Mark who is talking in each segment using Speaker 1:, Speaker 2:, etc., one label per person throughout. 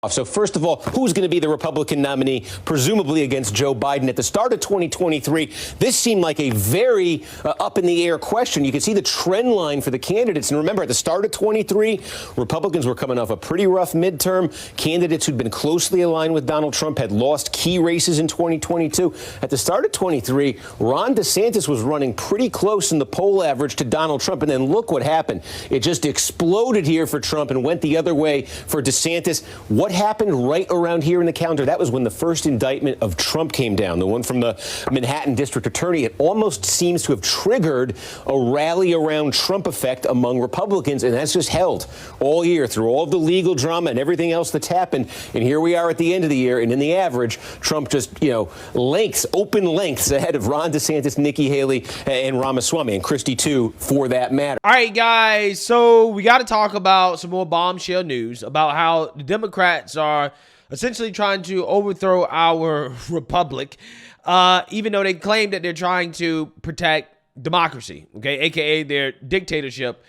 Speaker 1: So first of all, who's going to be the Republican nominee, presumably against Joe Biden? At the start of 2023, this seemed like a very up in the air question. You can see the trend line for the candidates. And remember, at the start of 23, Republicans were coming off a pretty rough midterm. Candidates who'd been closely aligned with Donald Trump had lost key races in 2022. At the start of 23, Ron DeSantis was running pretty close in the poll average to Donald Trump. And then look what happened. It just exploded here for Trump and went the other way for DeSantis. What happened right around here in the calendar? That was when the first indictment of Trump came down, the one from the Manhattan district attorney. It almost seems to have triggered a rally around Trump effect among Republicans, and that's just held all year through all of the legal drama and everything else that's happened. And here we are at the end of the year, and in the average, Trump just, open lengths ahead of Ron DeSantis, Nikki Haley, and Ramaswamy, and Christie too, for that matter.
Speaker 2: All right, guys, so we got to talk about some more bombshell news about how the Democrats are essentially trying to overthrow our republic, even though they claim that they're trying to protect democracy, okay, aka their dictatorship.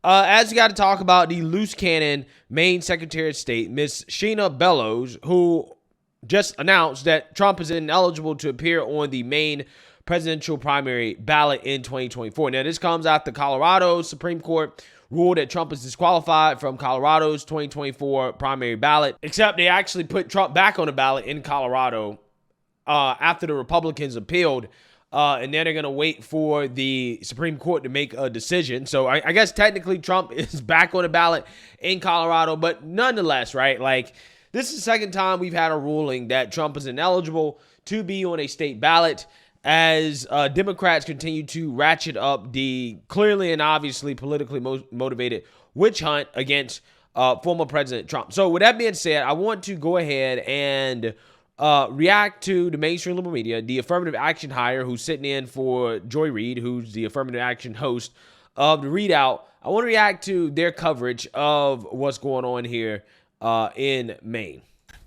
Speaker 2: As we got to talk about the loose cannon Maine Secretary of State, Miss Shenna Bellows, who just announced that Trump is ineligible to appear on the Maine presidential primary ballot in 2024. Now, this comes after Colorado's Supreme Court ruled that Trump is disqualified from Colorado's 2024 primary ballot, except they actually put Trump back on the ballot in Colorado after the Republicans appealed, and then they're going to wait for the Supreme Court to make a decision. So I guess technically Trump is back on the ballot in Colorado, but nonetheless, right, like this is the second time we've had a ruling that Trump is ineligible to be on a state ballot, as Democrats continue to ratchet up the clearly and obviously politically motivated witch hunt against former President Trump. So with that being said, I want to go ahead and react to the mainstream liberal media, the affirmative action hire who's sitting in for Joy Reid, who's the affirmative action host of the Readout. I want to react to their coverage of what's going on here in Maine.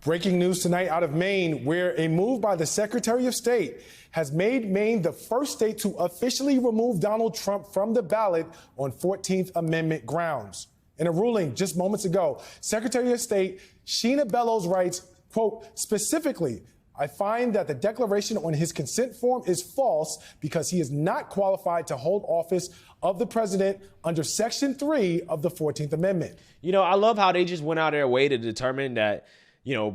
Speaker 3: Breaking news tonight out of Maine, where a move by the Secretary of State has made Maine the first state to officially remove Donald Trump from the ballot on 14th Amendment grounds. In a ruling just moments ago, Secretary of State Shenna Bellows writes, quote, specifically, I find that the declaration on his consent form is false because he is not qualified to hold office of the president under Section 3 of the 14th Amendment.
Speaker 2: You know, I love how they just went out of their way to determine that,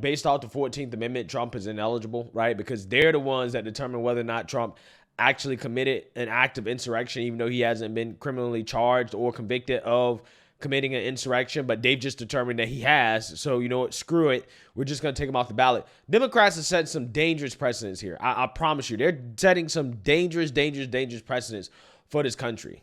Speaker 2: based off the 14th Amendment, Trump is ineligible, right? Because they're the ones that determine whether or not Trump actually committed an act of insurrection, even though he hasn't been criminally charged or convicted of committing an insurrection, but they've just determined that he has. So, you know what? Screw it. We're just going to take him off the ballot. Democrats have set some dangerous precedents here. I promise you, they're setting some dangerous precedents for this country.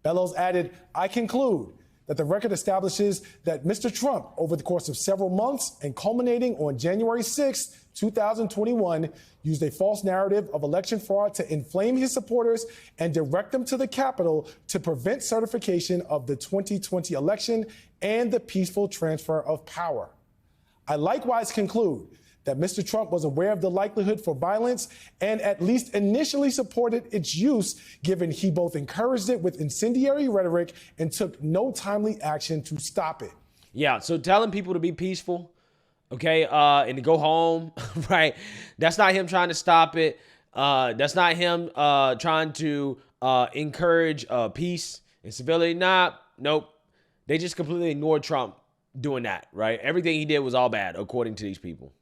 Speaker 3: Bellows added, I conclude that the record establishes that Mr. Trump, over the course of several months and culminating on January 6, 2021, used a false narrative of election fraud to inflame his supporters and direct them to the Capitol to prevent certification of the 2020 election and the peaceful transfer of power. I likewise conclude that Mr. Trump was aware of the likelihood for violence and at least initially supported its use, given he both encouraged it with incendiary rhetoric and took no timely action to stop it.
Speaker 2: Yeah, so telling people to be peaceful, okay, and to go home, right? That's not him trying to stop it. That's not him trying to encourage peace and civility. Nope. They just completely ignored Trump doing that, right? Everything he did was all bad, according to these people.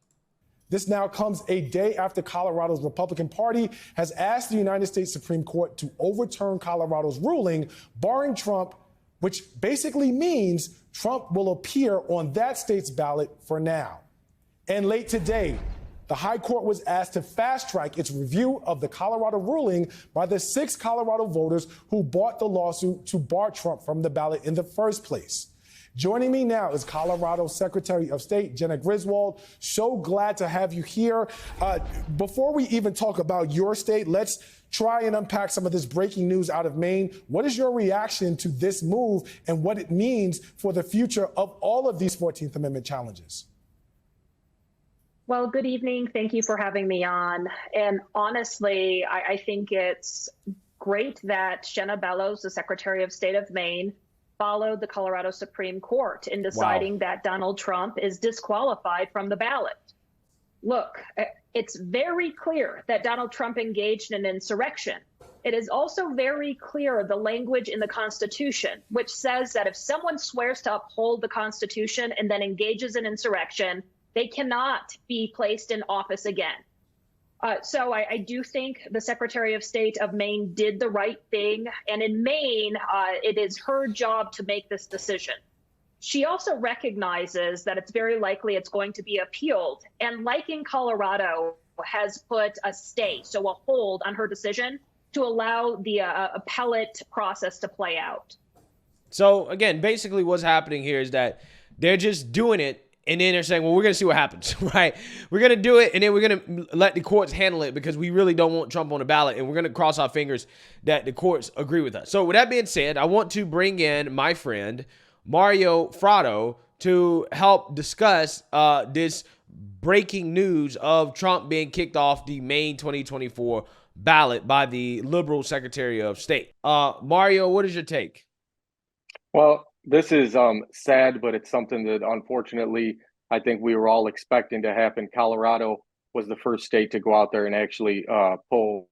Speaker 3: This now comes a day after Colorado's Republican Party has asked the United States Supreme Court to overturn Colorado's ruling barring Trump, which basically means Trump will appear on that state's ballot for now. And late today, the High Court was asked to fast-track its review of the Colorado ruling by the 6 Colorado voters who brought the lawsuit to bar Trump from the ballot in the first place. Joining me now is Colorado Secretary of State Shenna Griswold. So glad to have you here. Before we even talk about your state, let's try and unpack some of this breaking news out of Maine. What is your reaction to this move and what it means for the future of all of these 14th Amendment challenges?
Speaker 4: Well, good evening. Thank you for having me on. And honestly, I think it's great that Shenna Bellows, the Secretary of State of Maine, followed the Colorado Supreme Court in deciding that Donald Trump is disqualified from the ballot. Look, it's very clear that Donald Trump engaged in an insurrection. It is also very clear the language in the Constitution, which says that if someone swears to uphold the Constitution and then engages in insurrection, they cannot be placed in office again. So I do think the Secretary of State of Maine did the right thing. And in Maine, it is her job to make this decision. She also recognizes that it's very likely it's going to be appealed. And like in Colorado, has put a stay, so a hold on her decision to allow the appellate process to play out.
Speaker 2: So again, basically what's happening here is that they're just doing it. And then they're saying, well, we're going to see what happens, right? We're going to do it, and then we're going to let the courts handle it because we really don't want Trump on the ballot, and we're going to cross our fingers that the courts agree with us. So with that being said, I want to bring in my friend, Mario Frado, to help discuss this breaking news of Trump being kicked off the Maine 2024 ballot by the liberal Secretary of State. Mario, what is your take?
Speaker 5: Well, this is sad, but it's something that unfortunately I think we were all expecting to happen. Colorado was the first state to go out there and actually pull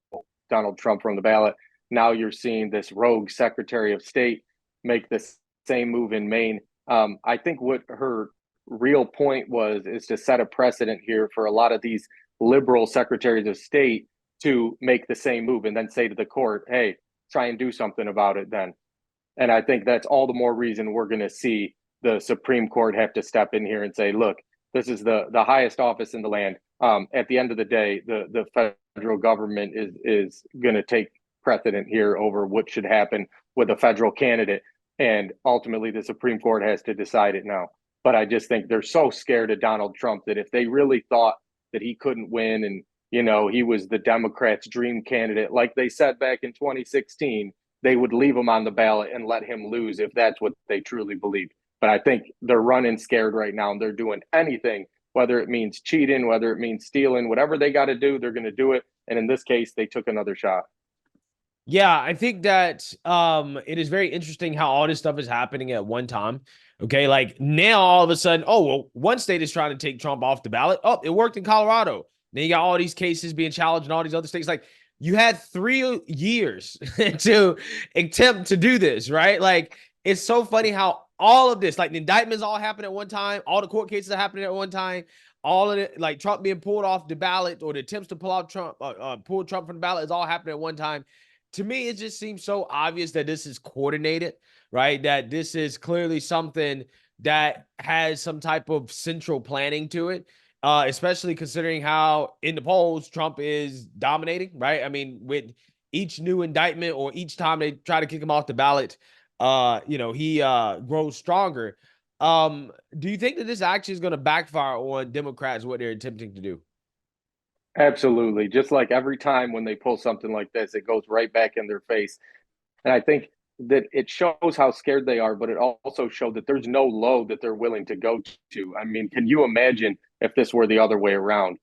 Speaker 5: Donald Trump from the ballot. Now you're seeing this rogue Secretary of State make the same move in Maine. I think what her real point is to set a precedent here for a lot of these liberal secretaries of state to make the same move and then say to the court, hey, try and do something about it then. And I think that's all the more reason we're going to see the Supreme Court have to step in here and say, look, this is the highest office in the land. At the end of the day, the federal government is going to take precedent here over what should happen with a federal candidate. And ultimately, the Supreme Court has to decide it now. But I just think they're so scared of Donald Trump that if they really thought that he couldn't win and, you know, he was the Democrats' dream candidate, like they said back in 2016, they would leave him on the ballot and let him lose if that's what they truly believed. But I think they're running scared right now, and they're doing anything, whether it means cheating, whether it means stealing, whatever they got to do, they're going to do it. And in this case, they took another shot.
Speaker 2: Yeah, I think that it is very interesting how all this stuff is happening at one time. Okay, like now all of a sudden, oh, well, one state is trying to take Trump off the ballot. Oh, it worked in Colorado. Then you got all these cases being challenged in all these other states. Like, you had 3 years to attempt to do this, right? Like, it's so funny how all of this, like the indictments all happen at one time, all the court cases are happening at one time, all of it, like Trump being pulled off the ballot or the attempts to pull out Trump, pull Trump from the ballot is all happening at one time. To me, it just seems so obvious that this is coordinated, right? That this is clearly something that has some type of central planning to it. Especially considering how in the polls Trump is dominating, right? I mean, with each new indictment or each time they try to kick him off the ballot, he grows stronger. Do you think that this actually is going to backfire on Democrats, what they're attempting to do?
Speaker 5: Absolutely. Just like every time when they pull something like this, it goes right back in their face. And I think that it shows how scared they are, but it also showed that there's no low that they're willing to go to. I mean, can you imagine if this were the other way around?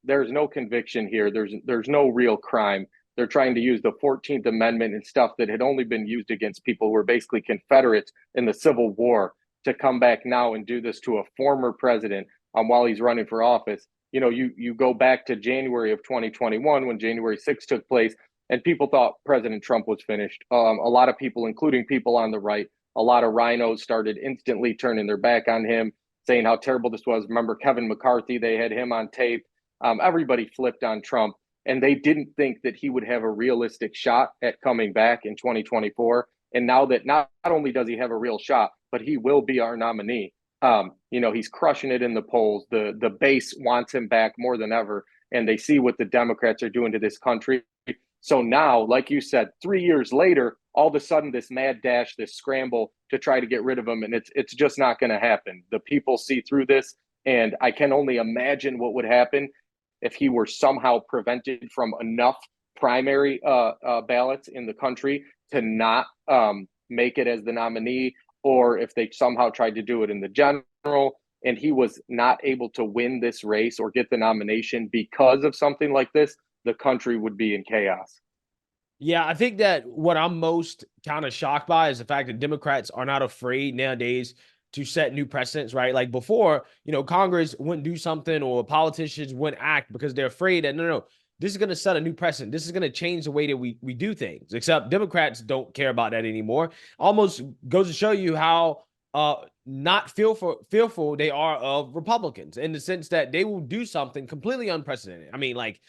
Speaker 5: There's no conviction here. There's no real crime. They're trying to use the 14th Amendment and stuff that had only been used against people who were basically Confederates in the Civil War to come back now and do this to a former president while he's running for office. You know, you go back to January of 2021 when January 6th took place, and people thought President Trump was finished. A lot of people, including people on the right, a lot of rhinos started instantly turning their back on him, saying how terrible this was. Remember Kevin McCarthy, they had him on tape. Everybody flipped on Trump, and they didn't think that he would have a realistic shot at coming back in 2024. And now that not only does he have a real shot, but he will be our nominee. He's crushing it in the polls. The base wants him back more than ever, and they see what the Democrats are doing to this country. So now, like you said, 3 years later, all of a sudden this mad dash, this scramble to try to get rid of him, and it's just not going to happen. The people see through this, and I can only imagine what would happen if he were somehow prevented from enough primary ballots in the country to not make it as the nominee, or if they somehow tried to do it in the general and he was not able to win this race or get the nomination because of something like this, the country would be in chaos.
Speaker 2: Yeah, I think that what I'm most kind of shocked by is the fact that Democrats are not afraid nowadays to set new precedents, right? Like before, Congress wouldn't do something or politicians wouldn't act because they're afraid that no, this is going to set a new precedent. This is going to change the way that we do things. Except Democrats don't care about that anymore. Almost goes to show you how not fearful they are of Republicans in the sense that they will do something completely unprecedented. I mean, like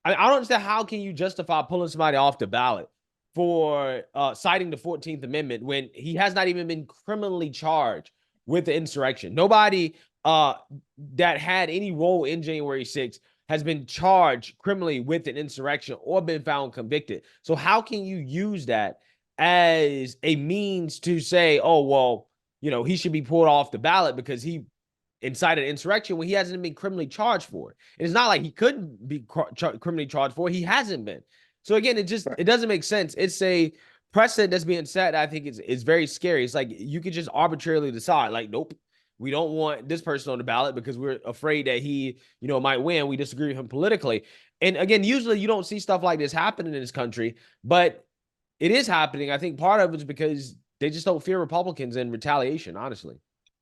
Speaker 2: I don't understand how can you justify pulling somebody off the ballot for citing the 14th Amendment when he has not even been criminally charged with the insurrection. Nobody that had any role in January 6th has been charged criminally with an insurrection or been found convicted. So how can you use that as a means to say, oh, well, he should be pulled off the ballot because he incited insurrection when he hasn't been criminally charged for it. And it's not like he couldn't be criminally charged for it. He hasn't been. So again, it doesn't make sense. It's a precedent that's being set. I think it's very scary. It's like you could just arbitrarily decide, like, nope, we don't want this person on the ballot because we're afraid that he, might win. We disagree with him politically. And again, usually you don't see stuff like this happening in this country, but it is happening. I think part of it's because they just don't fear Republicans and retaliation, honestly.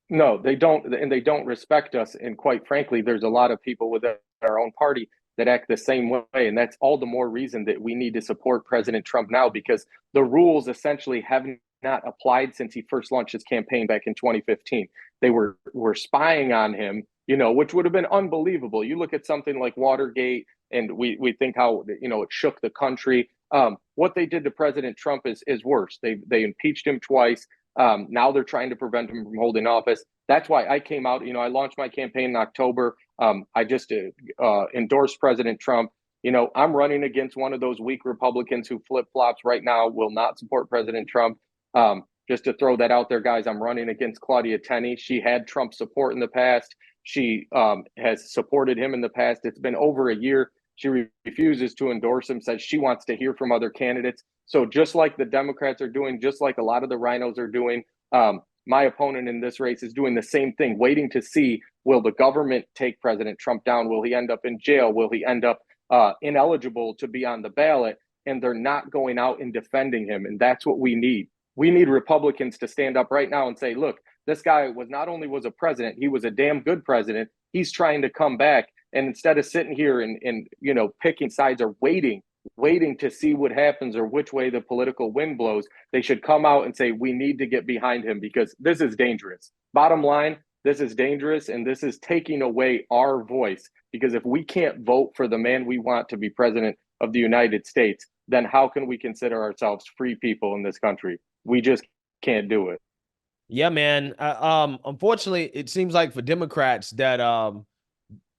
Speaker 5: No, they don't, and they don't respect us. And quite frankly, there's a lot of people within our own party that act the same way. And that's all the more reason that we need to support President Trump now, because the rules essentially have not applied since he first launched his campaign back in 2015. They were spying on him, which would have been unbelievable. You look at something like Watergate, and we think how it shook the country. What they did to President Trump is worse. They impeached him twice. Now they're trying to prevent him from holding office. That's why I came out. I launched my campaign in October. I just endorsed President Trump. I'm running against one of those weak Republicans who flip-flops right now, will not support President Trump. Just to throw that out there, guys, I'm running against Claudia Tenney. She had Trump support in the past. She has supported him in the past. It's been over a year. She refuses to endorse him, says she wants to hear from other candidates. So just like the Democrats are doing, just like a lot of the rhinos are doing, my opponent in this race is doing the same thing, waiting to see, will the government take President Trump down? Will he end up in jail? Will he end up ineligible to be on the ballot? And they're not going out and defending him. And that's what we need. We need Republicans to stand up right now and say, look, this guy was not only was a president, he was a damn good president. He's trying to come back. And instead of sitting here and picking sides or waiting to see what happens or which way the political wind blows, they should come out and say, we need to get behind him because this is dangerous. Bottom line, this is dangerous, and this is taking away our voice. Because if we can't vote for the man we want to be president of the United States, then how can we consider ourselves free people in this country? We just can't do it.
Speaker 2: Yeah, man. Unfortunately, it seems like for Democrats that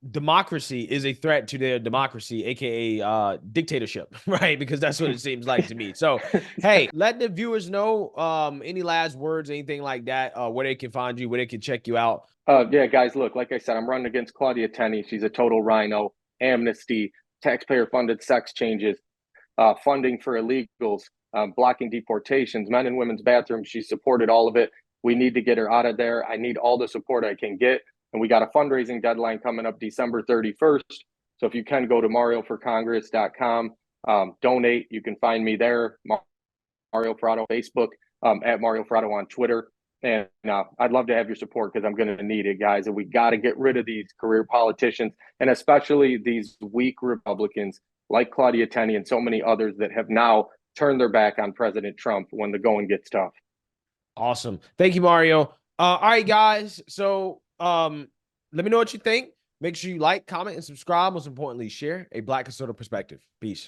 Speaker 2: democracy is a threat to their democracy, aka dictatorship, right? Because that's what it seems like to me. So, hey, let the viewers know any last words, anything like that, where they can find you, where they can check you out.
Speaker 5: Yeah, guys, look, like I said, I'm running against Claudia Tenney. She's a total rhino. Amnesty, taxpayer-funded sex changes, funding for illegals, blocking deportations, men and women's bathrooms. She supported all of it. We need to get her out of there. I need all the support I can get. And we got a fundraising deadline coming up December 31st. So if you can go to marioforcongress.com, donate. You can find me there, Mario Fratto, Facebook, at Mario Fratto on Twitter. And I'd love to have your support because I'm going to need it, guys. And we got to get rid of these career politicians, and especially these weak Republicans like Claudia Tenney and so many others that have now turned their back on President Trump when the going gets tough.
Speaker 2: Awesome. Thank you, Mario. All right, guys. So let me know what you think. Make sure you like, comment, and subscribe. Most importantly, share a Black conservative perspective. Peace.